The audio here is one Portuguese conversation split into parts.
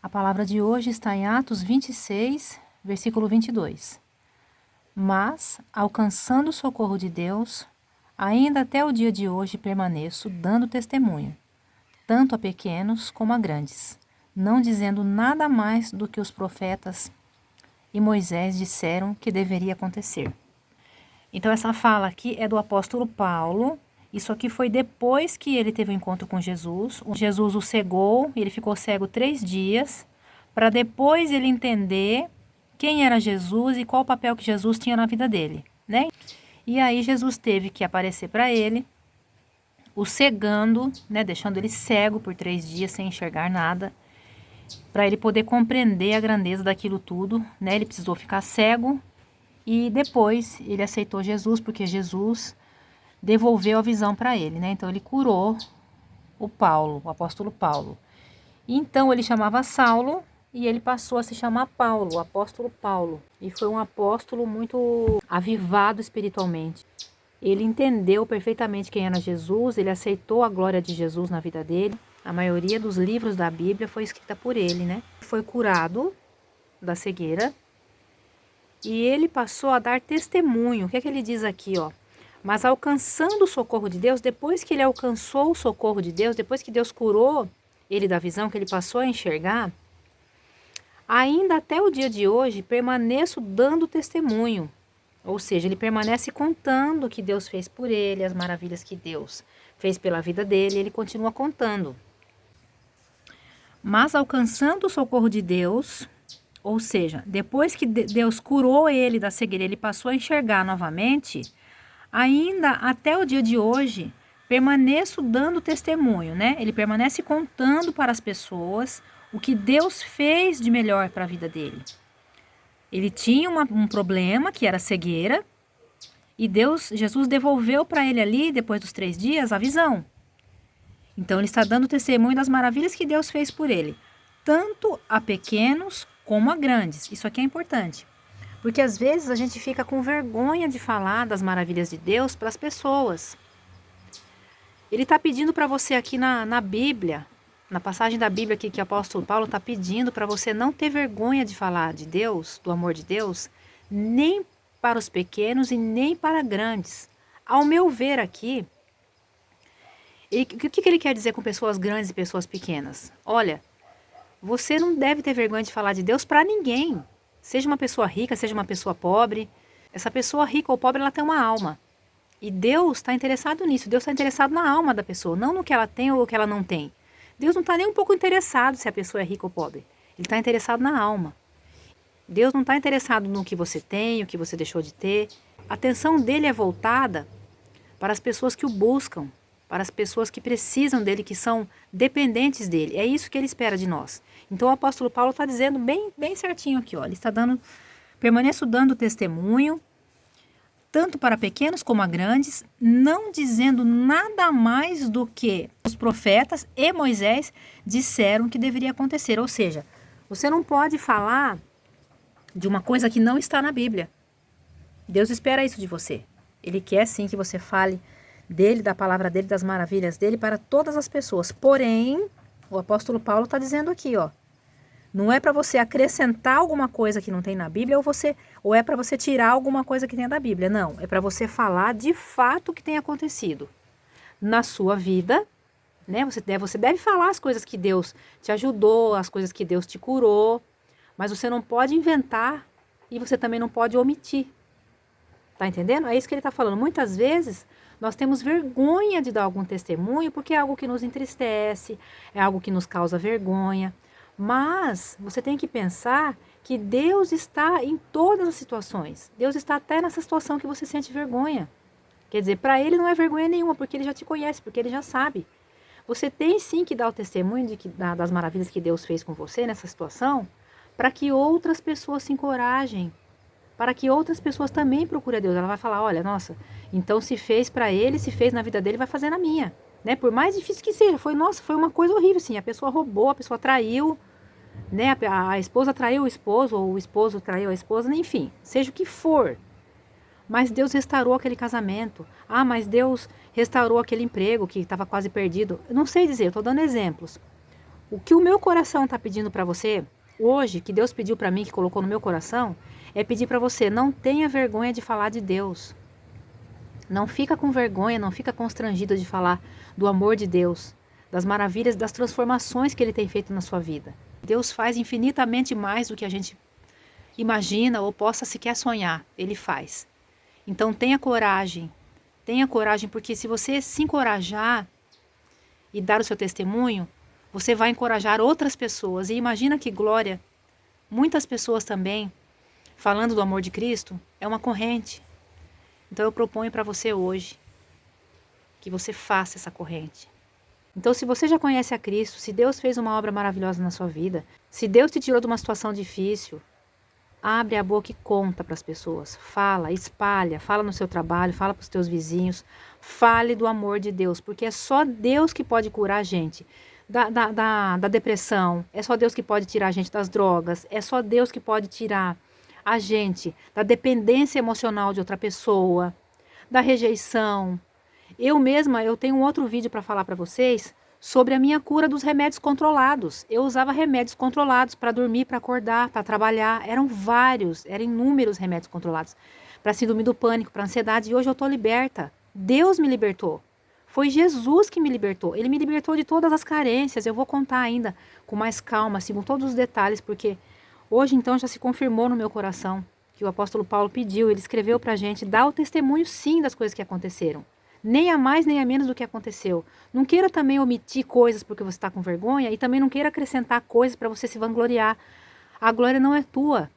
A palavra de hoje está em Atos 26, versículo 22. Mas, alcançando o socorro de Deus, ainda até o dia de hoje permaneço dando testemunho, tanto a pequenos como a grandes, não dizendo nada mais do que os profetas e Moisés disseram que deveria acontecer. Então essa fala aqui é do apóstolo Paulo. Isso aqui foi depois que ele teve o encontro com Jesus. Jesus o cegou, ele ficou cego 3 dias, para depois ele entender quem era Jesus e qual o papel que Jesus tinha na vida dele, né? E aí Jesus teve que aparecer para ele, o cegando, né? Deixando ele cego por 3 dias sem enxergar nada, para ele poder compreender a grandeza daquilo tudo, né? Ele precisou ficar cego e depois ele aceitou Jesus, porque Jesus devolveu a visão para ele, né? Então ele curou o Paulo, o apóstolo Paulo. Então ele chamava Saulo e ele passou a se chamar Paulo, o apóstolo Paulo. E foi um apóstolo muito avivado espiritualmente. Ele entendeu perfeitamente quem era Jesus, ele aceitou a glória de Jesus na vida dele. A maioria dos livros da Bíblia foi escrita por ele, né? Foi curado da cegueira e ele passou a dar testemunho. O que é que ele diz aqui, ó? Mas alcançando o socorro de Deus, depois que ele alcançou o socorro de Deus, depois que Deus curou ele da visão, que ele passou a enxergar, ainda até o dia de hoje permaneço dando testemunho. Ou seja, ele permanece contando o que Deus fez por ele, as maravilhas que Deus fez pela vida dele, ele continua contando. Mas alcançando o socorro de Deus, ou seja, depois que Deus curou ele da cegueira, ele passou a enxergar novamente, ainda até o dia de hoje, permaneço dando testemunho, né? Ele permanece contando para as pessoas o que Deus fez de melhor para a vida dele. Ele tinha um problema, que era cegueira, e Jesus devolveu para ele ali, depois dos 3 dias, a visão. Então ele está dando testemunho das maravilhas que Deus fez por ele, tanto a pequenos como a grandes. Isso aqui é importante. Porque às vezes a gente fica com vergonha de falar das maravilhas de Deus para as pessoas. Ele está pedindo para você aqui na Bíblia, na passagem da Bíblia aqui que o apóstolo Paulo está pedindo para você não ter vergonha de falar de Deus, do amor de Deus, nem para os pequenos e nem para grandes. Ao meu ver aqui, o que ele quer dizer com pessoas grandes e pessoas pequenas? Olha, você não deve ter vergonha de falar de Deus para ninguém. Seja uma pessoa rica, seja uma pessoa pobre. Essa pessoa rica ou pobre, ela tem uma alma. E Deus está interessado nisso. Deus está interessado na alma da pessoa, não no que ela tem ou o que ela não tem. Deus não está nem um pouco interessado se a pessoa é rica ou pobre. Ele está interessado na alma. Deus não está interessado no que você tem, o que você deixou de ter. A atenção dele é voltada para as pessoas que o buscam, para as pessoas que precisam dele, que são dependentes dele. É isso que ele espera de nós. Então o apóstolo Paulo está dizendo bem certinho aqui, ó. Ele está permaneço dando testemunho, tanto para pequenos como a grandes, não dizendo nada mais do que os profetas e Moisés disseram que deveria acontecer. Ou seja, você não pode falar de uma coisa que não está na Bíblia. Deus espera isso de você. Ele quer sim que você fale dele, da palavra dele, das maravilhas dele para todas as pessoas. Porém, o apóstolo Paulo está dizendo aqui, ó, não é para você acrescentar alguma coisa que não tem na Bíblia ou é para você tirar alguma coisa que tenha da Bíblia. Não, é para você falar de fato o que tem acontecido na sua vida, né? Você deve falar as coisas que Deus te ajudou, as coisas que Deus te curou, mas você não pode inventar e você também não pode omitir. Tá entendendo? É isso que ele está falando. Muitas vezes nós temos vergonha de dar algum testemunho porque é algo que nos entristece, é algo que nos causa vergonha. Mas você tem que pensar que Deus está em todas as situações. Deus está até nessa situação que você sente vergonha. Quer dizer, para ele não é vergonha nenhuma, porque ele já te conhece, porque ele já sabe. Você tem sim que dar o testemunho das maravilhas que Deus fez com você nessa situação, para que outras pessoas se encorajem, para que outras pessoas também procurem a Deus. Ela vai falar, olha, nossa, então se fez para ele, se fez na vida dele, vai fazer na minha. Né? Por mais difícil que seja, foi uma coisa horrível, sim. A pessoa roubou, a pessoa traiu, né? A esposa traiu o esposo, ou o esposo traiu a esposa, enfim, seja o que for. Mas Deus restaurou aquele casamento. Ah, mas Deus restaurou aquele emprego que estava quase perdido. Eu não sei dizer, eu estou dando exemplos. O que o meu coração está pedindo para você hoje, que Deus pediu para mim, que colocou no meu coração, é pedir para você, não tenha vergonha de falar de Deus. Não fica com vergonha, não fica constrangido de falar do amor de Deus, das maravilhas, das transformações que Ele tem feito na sua vida. Deus faz infinitamente mais do que a gente imagina ou possa sequer sonhar. Ele faz. Então tenha coragem, porque se você se encorajar e dar o seu testemunho, você vai encorajar outras pessoas. E imagina que glória, muitas pessoas também, falando do amor de Cristo, é uma corrente. Então eu proponho para você hoje que você faça essa corrente. Então, se você já conhece a Cristo, se Deus fez uma obra maravilhosa na sua vida, se Deus te tirou de uma situação difícil, abre a boca e conta para as pessoas. Fala, espalha, fala no seu trabalho, fala para os teus vizinhos. Fale do amor de Deus, porque é só Deus que pode curar a gente da depressão. É só Deus que pode tirar a gente das drogas. É só Deus que pode tirar a gente da dependência emocional de outra pessoa, da rejeição. Eu mesma, eu tenho um outro vídeo para falar para vocês sobre a minha cura dos remédios controlados. Eu usava remédios controlados para dormir, para acordar, para trabalhar. Eram vários, eram inúmeros remédios controlados. Para síndrome do pânico, para ansiedade. E hoje eu estou liberta. Deus me libertou. Foi Jesus que me libertou. Ele me libertou de todas as carências. Eu vou contar ainda com mais calma, assim, com todos os detalhes, porque hoje então já se confirmou no meu coração que o apóstolo Paulo pediu. Ele escreveu para a gente dar o testemunho sim das coisas que aconteceram. Nem a mais nem a menos do que aconteceu. Não queira também omitir coisas porque você está com vergonha e também não queira acrescentar coisas para você se vangloriar. A glória não é tua.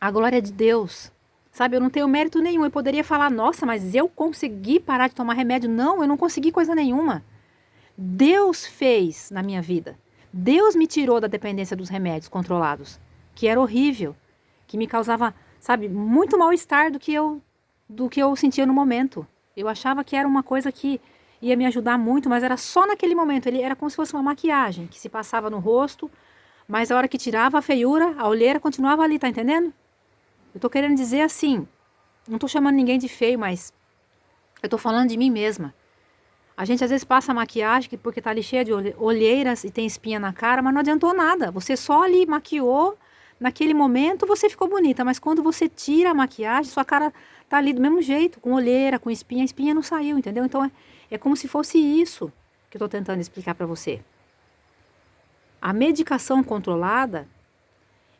A glória é de Deus. Sabe, eu não tenho mérito nenhum. Eu poderia falar, nossa, mas eu consegui parar de tomar remédio. Não, eu não consegui coisa nenhuma. Deus fez na minha vida. Deus me tirou da dependência dos remédios controlados, que era horrível, que me causava, sabe, muito mal-estar do que eu sentia no momento. Eu achava que era uma coisa que ia me ajudar muito, mas era só naquele momento. Ele era como se fosse uma maquiagem que se passava no rosto, mas a hora que tirava a feiura, a olheira continuava ali, tá entendendo? Eu tô querendo dizer assim, não tô chamando ninguém de feio, mas eu tô falando de mim mesma. A gente às vezes passa maquiagem porque tá ali cheia de olheiras e tem espinha na cara, mas não adiantou nada. Você só ali maquiou, naquele momento você ficou bonita, mas quando você tira a maquiagem, sua cara tá ali do mesmo jeito, com olheira, com espinha, a espinha não saiu, entendeu? Então é como se fosse isso que eu tô tentando explicar para você. A medicação controlada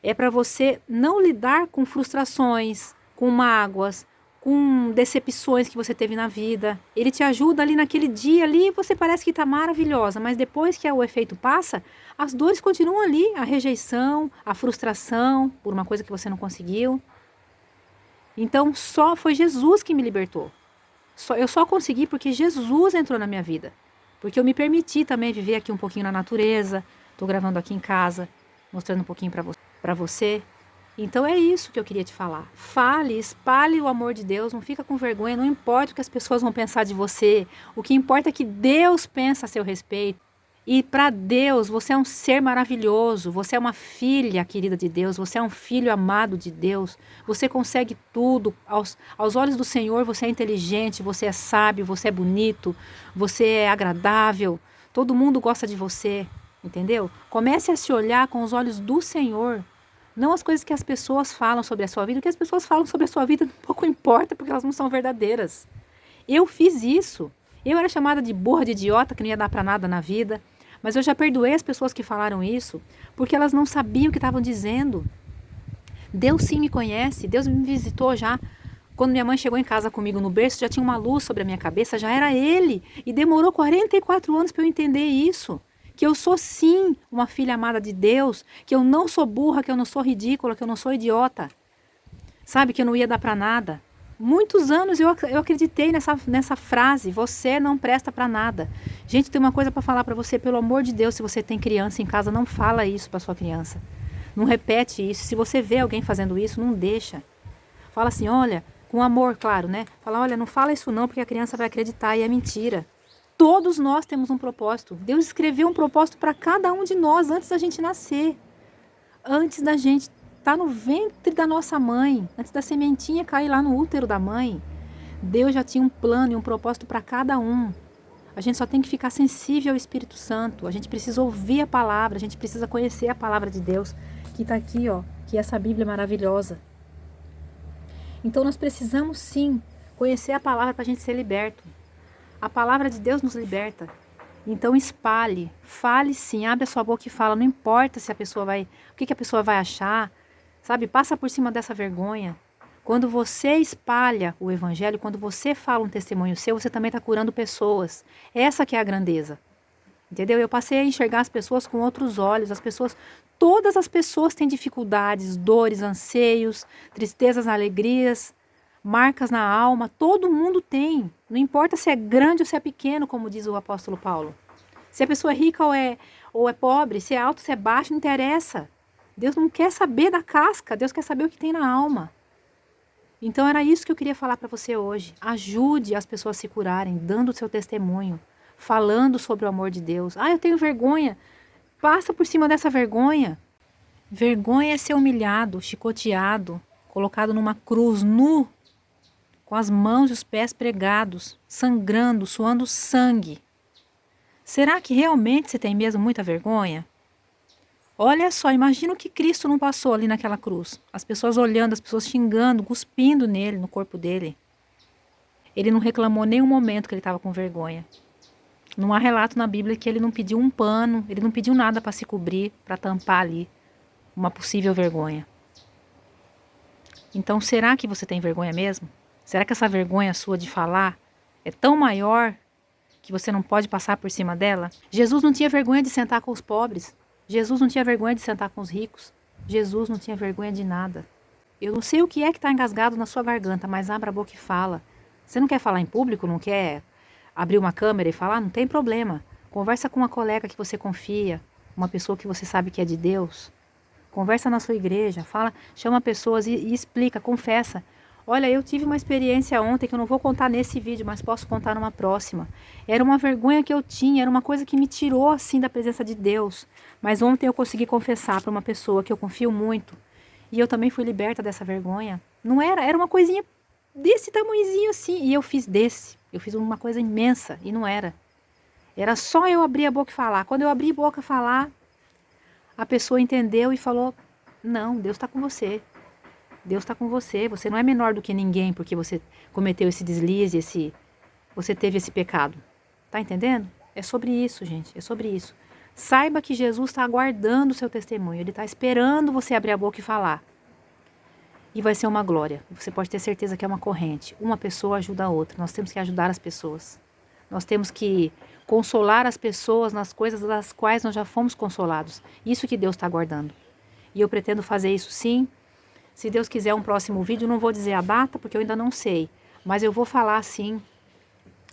é para você não lidar com frustrações, com mágoas, com decepções que você teve na vida. Ele te ajuda ali naquele dia ali, você parece que está maravilhosa, mas depois que o efeito passa, as dores continuam ali, a rejeição, a frustração por uma coisa que você não conseguiu. Então só foi Jesus que me libertou. Eu só consegui porque Jesus entrou na minha vida. Porque eu me permiti também viver aqui um pouquinho na natureza. Estou gravando aqui em casa, mostrando um pouquinho para você. Então é isso que eu queria te falar. Fale, espalhe o amor de Deus, não fica com vergonha, não importa o que as pessoas vão pensar de você. O que importa é que Deus pensa a seu respeito. E para Deus, você é um ser maravilhoso, você é uma filha querida de Deus, você é um filho amado de Deus, você consegue tudo. Aos olhos do Senhor, você é inteligente, você é sábio, você é bonito, você é agradável, todo mundo gosta de você, entendeu? Comece a se olhar com os olhos do Senhor. Não as coisas que as pessoas falam sobre a sua vida. O que as pessoas falam sobre a sua vida pouco importa, porque elas não são verdadeiras. Eu fiz isso. Eu era chamada de burra, de idiota, que não ia dar para nada na vida. Mas eu já perdoei as pessoas que falaram isso, porque elas não sabiam o que estavam dizendo. Deus sim me conhece. Deus me visitou já. Quando minha mãe chegou em casa comigo no berço, já tinha uma luz sobre a minha cabeça. Já era Ele. E demorou 44 anos para eu entender isso. Que eu sou sim uma filha amada de Deus, que eu não sou burra, que eu não sou ridícula, que eu não sou idiota. Sabe, que eu não ia dar para nada. Muitos anos eu acreditei nessa frase, você não presta para nada. Gente, tem uma coisa para falar para você, pelo amor de Deus, se você tem criança em casa, não fala isso para sua criança. Não repete isso. Se você vê alguém fazendo isso, não deixa. Fala assim, olha, com amor, claro, né? Fala, olha, não fala isso não, porque a criança vai acreditar e é mentira. Todos nós temos um propósito. Deus escreveu um propósito para cada um de nós antes da gente nascer. Antes da gente estar no ventre da nossa mãe. Antes da sementinha cair lá no útero da mãe. Deus já tinha um plano e um propósito para cada um. A gente só tem que ficar sensível ao Espírito Santo. A gente precisa ouvir a palavra, a gente precisa conhecer a palavra de Deus, que está aqui, ó, que é essa Bíblia maravilhosa. Então nós precisamos sim conhecer a palavra para a gente ser liberto. A palavra de Deus nos liberta. Então espalhe, fale sim, abre a sua boca e fala, não importa se a pessoa vai, o que a pessoa vai achar, sabe? Passa por cima dessa vergonha. Quando você espalha o evangelho, quando você fala um testemunho seu, você também está curando pessoas. Essa que é a grandeza. Entendeu? Eu passei a enxergar as pessoas com outros olhos. Todas as pessoas têm dificuldades, dores, anseios, tristezas, alegrias, marcas na alma. Todo mundo tem. Não importa se é grande ou se é pequeno, como diz o apóstolo Paulo. Se a pessoa é rica ou é pobre, se é alto, se é baixo, não interessa. Deus não quer saber da casca, Deus quer saber o que tem na alma. Então era isso que eu queria falar para você hoje. Ajude as pessoas a se curarem, dando o seu testemunho, falando sobre o amor de Deus. Eu tenho vergonha. Passa por cima dessa vergonha. Vergonha é ser humilhado, chicoteado, colocado numa cruz nu, com as mãos e os pés pregados, sangrando, suando sangue. Será que realmente você tem mesmo muita vergonha? Olha só, imagina o que Cristo não passou ali naquela cruz. As pessoas olhando, as pessoas xingando, cuspindo nele, no corpo dele. Ele não reclamou nenhum momento que ele estava com vergonha. Não há relato na Bíblia que ele não pediu um pano, ele não pediu nada para se cobrir, para tampar ali uma possível vergonha. Então, será que você tem vergonha mesmo? Será que essa vergonha sua de falar é tão maior que você não pode passar por cima dela? Jesus não tinha vergonha de sentar com os pobres. Jesus não tinha vergonha de sentar com os ricos. Jesus não tinha vergonha de nada. Eu não sei o que é que está engasgado na sua garganta, mas abra a boca e fala. Você não quer falar em público? Não quer abrir uma câmera e falar? Não tem problema. Conversa com uma colega que você confia, uma pessoa que você sabe que é de Deus. Conversa na sua igreja, fala, chama pessoas e explica, confessa. Olha, eu tive uma experiência ontem que eu não vou contar nesse vídeo, mas posso contar numa próxima. Era uma vergonha que eu tinha, era uma coisa que me tirou assim da presença de Deus. Mas ontem eu consegui confessar para uma pessoa que eu confio muito. E eu também fui liberta dessa vergonha. Não era uma coisinha desse tamanhozinho assim. E eu fiz desse. Eu fiz uma coisa imensa e não era. Era só eu abrir a boca e falar. Quando eu abri a boca e falar, a pessoa entendeu e falou, não, Deus está com você. Deus está com você. Você não é menor do que ninguém porque você cometeu esse deslize, você teve esse pecado. Tá entendendo? É sobre isso, gente. É sobre isso. Saiba que Jesus está aguardando o seu testemunho. Ele está esperando você abrir a boca e falar. E vai ser uma glória. Você pode ter certeza que é uma corrente. Uma pessoa ajuda a outra. Nós temos que ajudar as pessoas. Nós temos que consolar as pessoas nas coisas das quais nós já fomos consolados. Isso que Deus está aguardando. E eu pretendo fazer isso sim. Se Deus quiser um próximo vídeo, não vou dizer a data, porque eu ainda não sei. Mas eu vou falar sim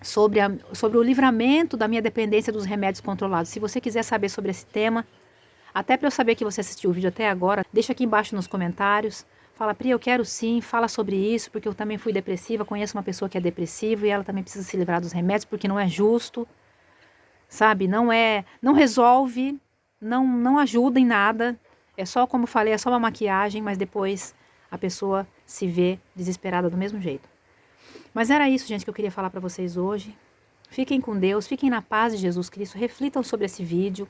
sobre o livramento da minha dependência dos remédios controlados. Se você quiser saber sobre esse tema, até para eu saber que você assistiu o vídeo até agora, deixa aqui embaixo nos comentários. Fala, Pri, eu quero sim, fala sobre isso, porque eu também fui depressiva, conheço uma pessoa que é depressiva e ela também precisa se livrar dos remédios, porque não é justo, sabe? Não resolve, não ajuda em nada. É só, como eu falei, é só uma maquiagem, mas depois a pessoa se vê desesperada do mesmo jeito. Mas era isso, gente, que eu queria falar para vocês hoje. Fiquem com Deus, fiquem na paz de Jesus Cristo, reflitam sobre esse vídeo.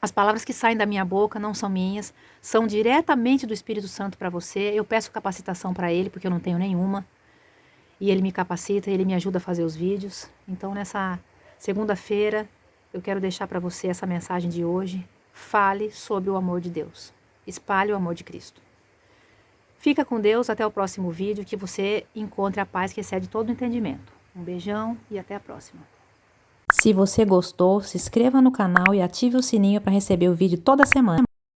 As palavras que saem da minha boca não são minhas, são diretamente do Espírito Santo para você. Eu peço capacitação para Ele, porque eu não tenho nenhuma. E Ele me capacita, Ele me ajuda a fazer os vídeos. Então, nessa segunda-feira, eu quero deixar para você essa mensagem de hoje. Fale sobre o amor de Deus. Espalhe o amor de Cristo. Fica com Deus, até o próximo vídeo, que você encontre a paz que excede todo o entendimento. Um beijão e até a próxima. Se você gostou, se inscreva no canal e ative o sininho para receber o vídeo toda semana.